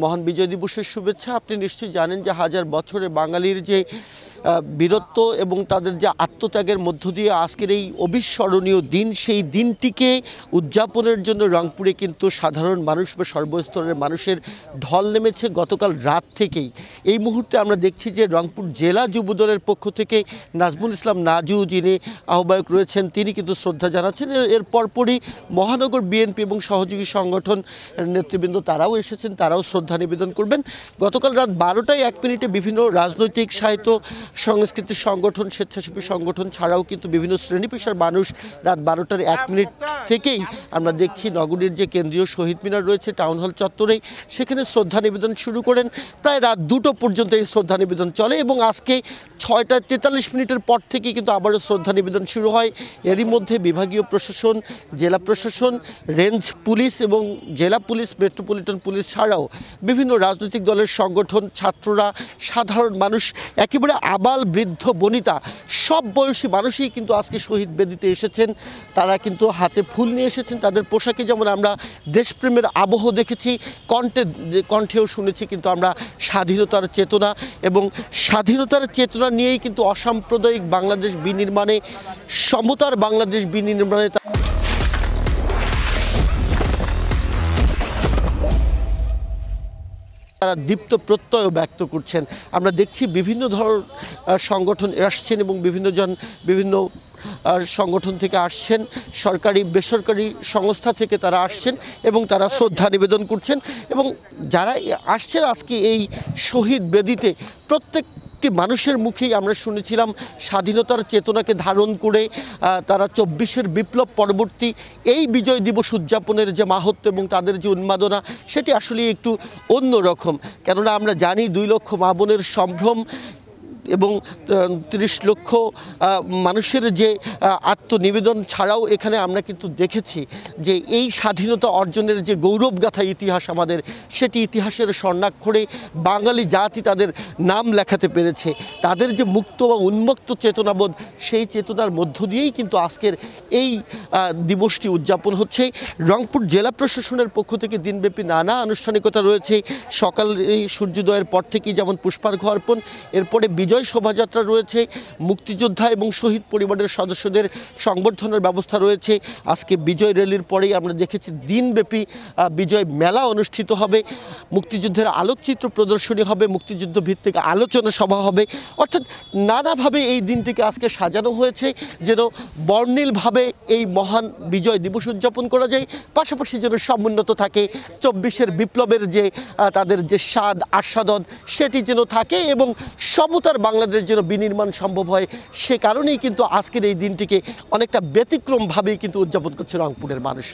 মহান বিজয় দিবসের শুভেচ্ছা। আপনি নিশ্চয়ই জানেন যে হাজার বছরে বাঙালির যে বীরত্ব এবং তাদের যে আত্মত্যাগের মধ্য দিয়ে আজকের এই অবিস্মরণীয় দিন, সেই দিনটিকে উদযাপনের জন্য রংপুরে কিন্তু সাধারণ মানুষ বা সর্বস্তরের মানুষের ঢল নেমেছে গতকাল রাত থেকেই। এই মুহূর্তে আমরা দেখছি যে রংপুর জেলা যুবদলের পক্ষ থেকে নাজমুল ইসলাম নাজু, যিনি আহ্বায়ক রয়েছেন, তিনি কিন্তু শ্রদ্ধা জানাচ্ছেন। এর পরপরই মহানগর বিএনপি এবং সহযোগী সংগঠন নেতৃবৃন্দ তারাও এসেছেন, তারাও শ্রদ্ধা নিবেদন করবেন। গতকাল রাত 12টায় 1 মিনিটে বিভিন্ন রাজনৈতিক, সাহিত্য, সংস্কৃতির সংগঠন, স্বেচ্ছাসেবী সংগঠন ছাড়াও কিন্তু বিভিন্ন শ্রেণী পেশার মানুষ রাত 12টার 1 মিনিট থেকেই আমরা দেখছি নগরীর যে কেন্দ্রীয় শহীদ মিনার রয়েছে টাউন হল চত্বরেই, সেখানে শ্রদ্ধা নিবেদন শুরু করেন। প্রায় রাত 2টো পর্যন্ত এই শ্রদ্ধা নিবেদন চলে এবং আজকে 6টা 43 মিনিটের পর থেকে কিন্তু আবারও শ্রদ্ধা নিবেদন শুরু হয়। এরই মধ্যে বিভাগীয় প্রশাসন, জেলা প্রশাসন, রেঞ্জ পুলিশ এবং জেলা পুলিশ, মেট্রোপলিটন পুলিশ ছাড়াও বিভিন্ন রাজনৈতিক দলের সংগঠন, ছাত্ররা, সাধারণ মানুষ, একেবারে আবাল বৃদ্ধ বনিতা সব বয়সী মানুষই কিন্তু আজকে শহীদ বেদিতে এসেছেন। তারা কিন্তু হাতে ফুল নিয়ে এসেছেন। তাদের পোশাকে যেমন আমরা দেশপ্রেমের আবহ দেখেছি, কণ্ঠেও শুনেছি কিন্তু আমরা স্বাধীনতার চেতনা, এবং স্বাধীনতার চেতনা নিয়েই কিন্তু অসাম্প্রদায়িক বাংলাদেশ বিনির্মাণে, সমতার বাংলাদেশ বিনির্মাণে তারা দীপ্ত প্রত্যয় ব্যক্ত করছেন। আমরা দেখছি বিভিন্ন ধরনের সংগঠন আসছেন এবং বিভিন্ন সংগঠন থেকে আসছেন, সরকারি বেসরকারি সংস্থা থেকে তারা আসছেন এবং তারা শ্রদ্ধা নিবেদন করছেন। এবং যারা আসছেন আজকে এই শহীদ বেদিতে, প্রত্যেকটি মানুষের মুখেই আমরা শুনেছিলাম স্বাধীনতার চেতনাকে ধারণ করে তারা 24-এর বিপ্লব পরবর্তী এই বিজয় দিবস উদযাপনের যে মাহাত্ম্য এবং তাদের যে উন্মাদনা, সেটি আসলে একটু অন্যরকম। কেননা আমরা জানি 2 লক্ষ মা বোনের সম্ভ্রম এবং 30 লক্ষ মানুষের যে আত্মনিবেদন ছাড়াও এখানে আমরা কিন্তু দেখেছি যে এই স্বাধীনতা অর্জনের যে গৌরবগাথা ইতিহাস আমাদের, সেটি ইতিহাসের স্বর্ণাক্ষরে বাঙালি জাতি তাদের নাম লেখাতে পেরেছে। তাদের যে মুক্ত বা উন্মুক্ত চেতনাবোধ, সেই চেতনার মধ্য দিয়েই কিন্তু আজকের এই দিবসটি উদযাপন হচ্ছে। রংপুর জেলা প্রশাসনের পক্ষ থেকে দিনব্যাপী নানা আনুষ্ঠানিকতা রয়েছে। সকাল এই সূর্যোদয়ের পর থেকেই যেমন পুষ্পার্ঘ্য অর্পণ, এরপরে বিজয় শোভাযাত্রা রয়েছে, মুক্তিযোদ্ধা এবং শহীদ পরিবারের সদস্যদের সংবর্ধনার ব্যবস্থা রয়েছে। আজকে বিজয় র্যালির পরেই আমরা দেখেছি দিনব্যাপী বিজয় মেলা অনুষ্ঠিত হবে, মুক্তিযুদ্ধের আলোকচিত্র প্রদর্শনী হবে, মুক্তিযুদ্ধ ভিত্তিক আলোচনা সভা হবে। অর্থাৎ নানাভাবে এই দিনটিকে আজকে সাজানো হয়েছে যেন বর্ণিলভাবে এই মহান বিজয় দিবস উদযাপন করা যায়, পাশাপাশি যেন সমুন্নত থাকে 24-এর বিপ্লবের যে তাদের যে স্বাদ আস্বাদন, সেটি যেন থাকে এবং সমতার বাংলাদেশ যেন বিনির্মাণ সম্ভব হয়। সে কারণেই কিন্তু আজকের এই দিনটিকে অনেকটা ব্যতিক্রমভাবেই কিন্তু উদযাপন করছে রংপুরের মানুষ।